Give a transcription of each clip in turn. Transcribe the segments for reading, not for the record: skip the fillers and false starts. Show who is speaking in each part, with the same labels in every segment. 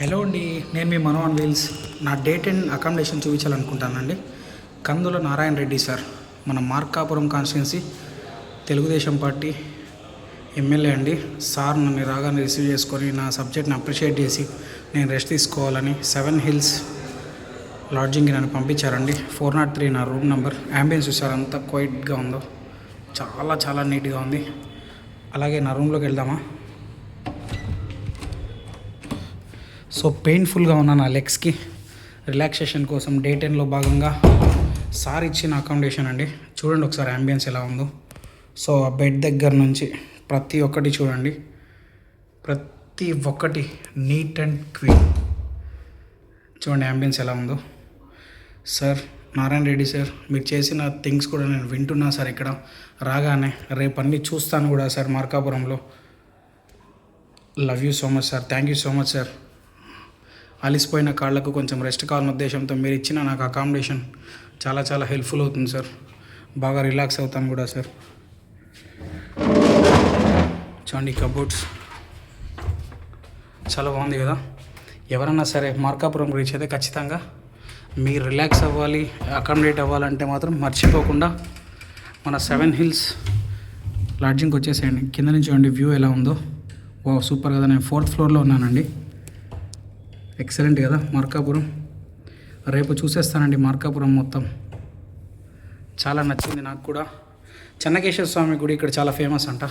Speaker 1: Hello అండి, నేను మీ మనో ఆన్ వీల్స్. నా డేట్ అండ్ అకామిడేషన్ చూపించాలనుకుంటానండి. కందుల నారాయణ రెడ్డి సార్, మన Markapuram constituency Telugu Desam party MLA అండి. సార్ నన్ను రాగానే రిసీవ్ చేసుకొని నా సబ్జెక్ట్ని అప్రిషియేట్ చేసి నేను రెస్ట్ తీసుకోవాలని 7 హిల్స్ లాడ్జింగ్కి నన్ను పంపించారండి. 403 నా రూమ్ నెంబర్. యాంబియన్స్ చూసారు అంత క్వైట్గా ఉందో, చాలా చాలా నీట్గా ఉంది. అలాగే నా రూమ్లోకి వెళ్దామా? సో పెయిన్ఫుల్గా ఉన్న నా లెగ్స్కి రిలాక్సేషన్ కోసం డే 10లో భాగంగా సార్ ఇచ్చిన అకామిడేషన్ అండి. చూడండి ఒకసారి యాంబియన్స్ ఎలా ఉందో. సో ఆ బెడ్ దగ్గర నుంచి ప్రతి ఒక్కటి చూడండి, ప్రతి ఒక్కటి నీట్ అండ్ క్లీన్. చూడండి యాంబియన్స్ ఎలా ఉందో. సార్ నారాయణ రెడ్డి సార్, మీరు చేసిన థింగ్స్ కూడా నేను వింటున్నా సార్. ఇక్కడ రాగానే రేపు అన్నీ చూస్తాను కూడా సార్ మార్కాపురంలో. Love you so much sir, thank you so much sir. అలిసిపోయిన కాళ్ళకు కొంచెం రెస్ట్ కావాలన్న ఉద్దేశంతో మీరు ఇచ్చిన నాకు అకామిడేషన్ చాలా చాలా హెల్ప్ఫుల్ అవుతుంది సార్. బాగా రిలాక్స్ అవుతాను కూడా సార్. చూడండి కబోర్డ్స్ చాలా బాగుంది కదా. ఎవరన్నా సరే మార్కాపురం రీచ్ అయితే ఖచ్చితంగా మీరు రిలాక్స్ అవ్వాలి, అకామిడేట్ అవ్వాలంటే మాత్రం మర్చిపోకుండా మన 7 హిల్స్ లాడ్జింగ్కి వచ్చేసేయండి. కింద నుంచి చూడండి వ్యూ ఎలా ఉందో. ఓ సూపర్ కదా. నేను 4th ఫ్లోర్లో ఉన్నానండి. ఎక్సలెంట్ కదా మార్కాపురం. రేపు చూసేస్తానండి మార్కాపురం మొత్తం. చాలా నచ్చింది నాకు కూడా. చెన్నకేశ్వర స్వామి గుడి ఇక్కడ చాలా ఫేమస్ అంట.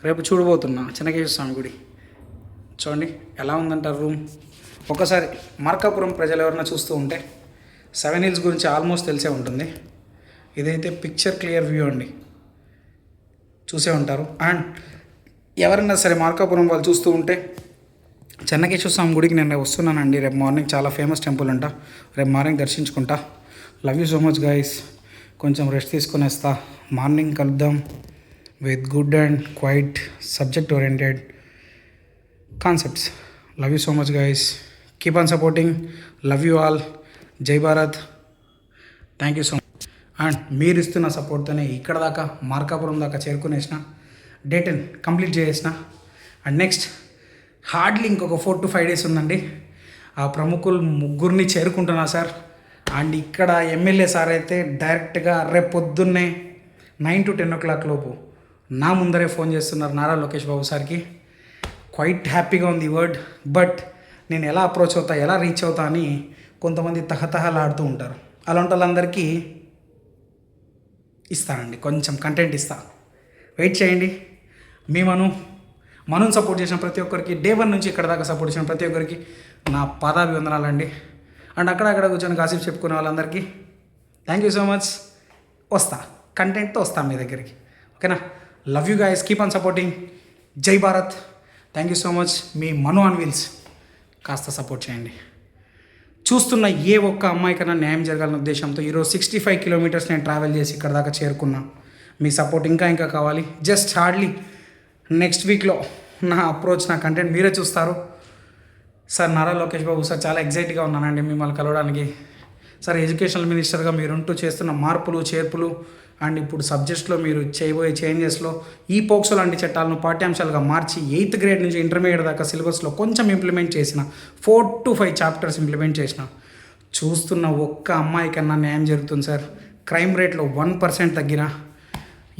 Speaker 1: రేపు చూడబోతున్నా చెన్నకేశ్వర స్వామి గుడి. చూడండి ఎలా ఉందంటారు రూమ్. ఒకసారి మార్కాపురం ప్రజలు ఎవరైనా చూస్తూ ఉంటే 7 హిల్స్ గురించి ఆల్మోస్ట్ తెలిసే ఉంటుంది. ఇదైతే పిక్చర్ క్లియర్ వ్యూ అండి, చూసే ఉంటారు. అండ్ ఎవరైనా సరే మార్కాపురం వాళ్ళు చూస్తూ ఉంటే చెన్నకేశ్వర స్వామి గుడికి నేను వస్తున్నానండి. రేపు మార్నింగ్ చాలా ఫేమస్ టెంపుల్ అంట. రేపు మార్నింగ్ దర్శించుకుంటా. Love you so much guys. కొంచెం రెస్ట్ తీసుకొని వస్తా. మార్నింగ్ కలుద్దాం with good and quite subject oriented concepts. Love you so much guys. Keep on supporting. Love you all. జై Bharat. Thank you so much. And మీరు ఇస్తున్న సపోర్ట్తోనే ఇక్కడ దాకా మార్కాపురం దాకా చేరుకునేసిన, డే 10 కంప్లీట్ చేసేసిన. అండ్ నెక్స్ట్ హార్డ్లీ ఇంకొక 4 to 5 days ఉందండి. ఆ ప్రముఖులు ముగ్గురిని చేరుకుంటున్నా సార్. అండ్ ఇక్కడ ఎమ్మెల్యే సార్ అయితే డైరెక్ట్గా రేపు పొద్దున్నే 9 to 10 o'clock లోపు నా ముందరే ఫోన్ చేస్తున్నారు నారా లోకేష్ బాబు సార్కి. క్వైట్ హ్యాపీగా ఉంది వర్డ్. బట్ నేను ఎలా అప్రోచ్ అవుతా, ఎలా రీచ్ అవుతా అని కొంతమంది తహతహలాడుతూ ఉంటారు. అలాంటి వాళ్ళందరికీ ఇస్తానండి, కొంచెం కంటెంట్ ఇస్తా. వెయిట్ చేయండి. మీ మనోని సపోర్ట్ చేసిన ప్రతి ఒక్కరికి, డే 1 నుంచి ఇక్కడ దాకా సపోర్ట్ చేసిన ప్రతి ఒక్కరికి నా పాదాభివందనాలండి. అండ్ అక్కడక్కడ కూర్చొని కాసేపు చెప్పుకునే వాళ్ళందరికీ థ్యాంక్ యూ సో మచ్. వస్తా, కంటెంట్తో వస్తాను మీ దగ్గరికి. ఓకేనా? Love you guys. Keep on supporting. జై Bharat. Thank you so much. మీ మనో ఆన్ వీల్స్. కాస్త సపోర్ట్ చేయండి. చూస్తున్న ఏ ఒక్క అమ్మాయికైనా న్యాయం జరగాలన్న ఉద్దేశంతో ఈరోజు 65 kilometers నేను ట్రావెల్ చేసి ఇక్కడ దాకా చేరుకున్నా. మీ సపోర్ట్ ఇంకా కావాలి. జస్ట్ హార్డ్లీ నెక్స్ట్ వీక్లో నా అప్రోచ్, నా కంటెంట్ మీరే చూస్తారు. సార్ నారా లోకేష్ బాబు సార్, చాలా ఎగ్జైట్గా ఉన్నానండి మిమ్మల్ని కలవడానికి. సార్ ఎడ్యుకేషనల్ మినిస్టర్గా మీరుంటూ చేస్తున్న మార్పులు చేర్పులు అండ్ ఇప్పుడు సబ్జెక్ట్స్లో మీరు చేయబోయే చేంజెస్లో ఈ పోక్సో లాంటి చట్టాలను పాఠ్యాంశాలుగా మార్చి 8th grade నుంచి ఇంటర్మీడియట్ దాకా సిలబస్లో కొంచెం ఇంప్లిమెంట్ చేసిన, 4 to 5 chapters ఇంప్లిమెంట్ చేసిన, చూస్తున్న ఒక్క అమ్మాయికన్నా న్యాయం జరుగుతుంది సార్. క్రైమ్ రేట్లో 1% తగ్గిన,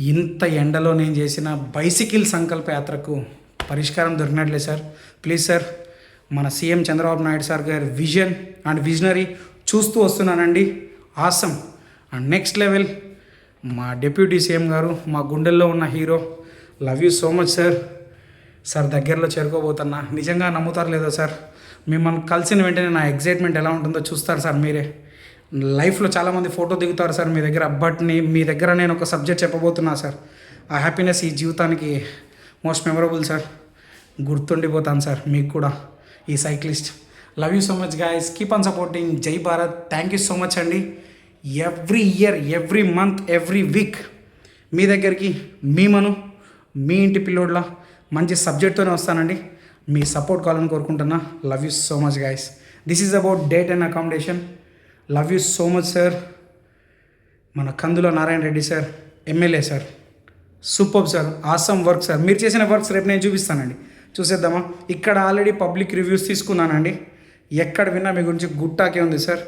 Speaker 1: ఇంత ఎండలో నేను చేసిన బైసికిల్ సంకల్ప యాత్రకు పరిష్కారం దొరికినట్లే సార్. ప్లీజ్ సార్, మన సీఎం చంద్రబాబు నాయుడు సార్ గారి విజన్ అండ్ విజనరీ చూస్తూ వస్తున్నానండి. ఆసమ్. అండ్ నెక్స్ట్ లెవెల్ మా డిప్యూటీ సీఎం గారు, మా గుండెల్లో ఉన్న hero. Love you so much sir. Sir దగ్గరలో చేరుకోబోతున్నా. నిజంగా నమ్ముతారు లేదో సార్, మిమ్మల్ని కలిసిన వెంటనే నా ఎగ్జైట్మెంట్ ఎలా ఉంటుందో చూస్తారు సార్ మీరే. లైఫ్లో చాలామంది ఫోటో దిగుతారు సార్ మీ దగ్గర, బట్ మీ దగ్గర నేను ఒక సబ్జెక్ట్ చెప్పబోతున్నా సార్. ఆ హ్యాపీనెస్ ఈ జీవితానికి మోస్ట్ మెమరబుల్ సార్. గుర్తుండిపోతాను సార్ మీకు కూడా ఈ cyclist. Love you so much guys. Keep on supporting. జై Bharat. Thank you so much అండి. Every year, every month, every week మీ దగ్గరికి మీ ఇంటి పిల్లోడ్లా మంచి సబ్జెక్ట్తోనే వస్తానండి. మీ సపోర్ట్ కావాలని కోరుకుంటున్నా. Love you so much guys. This is about date and accommodation. Love you so much sir. మన Kandula Narayana Reddy sir, MLA sir, super sir. Awesome work sir. మీరు చేసిన వర్క్స్ రేపు నేను చూపిస్తానండి. చూసేద్దామా. ఇక్కడ ఆల్రెడీ పబ్లిక్ రివ్యూస్ తీసుకున్నానండి. ఎక్కడ విన్నా మీ గురించి గుట్టాకే ఉంది సార్.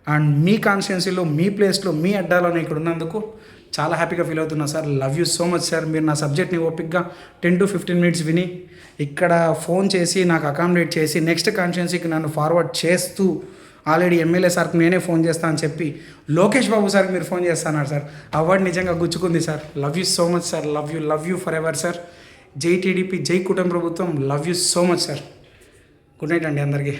Speaker 1: అండ్ మీ కాన్స్టిట్యున్సీలో, మీ ప్లేస్లో, మీ అడ్డాలోనే ఇక్కడ ఉన్నందుకు చాలా హ్యాపీగా ఫీల్ అవుతున్నా sir. Love you so much sir. మీరు నా సబ్జెక్ట్ని ఓపిక్గా 10 to 15 minutes విని ఇక్కడ ఫోన్ చేసి నాకు అకామిడేట్ చేసి నెక్స్ట్ కాన్స్టిట్యున్సీకి నన్ను ఫార్వర్డ్ చేస్తూ ఆల్రెడీ ఎమ్మెల్యే సార్కి నేనే ఫోన్ చేస్తాను అని చెప్పి లోకేష్ బాబు సార్కి మీరు ఫోన్ చేస్తున్నారు సార్. ఆ వర్డ్ నిజంగా గుచ్చుకుంది sir. Love you so much sir. Love you forever sir. జై టీడీపీ, జై కుటుంబ ప్రభుత్వం. Love you so much sir. Good night అండి అందరికీ.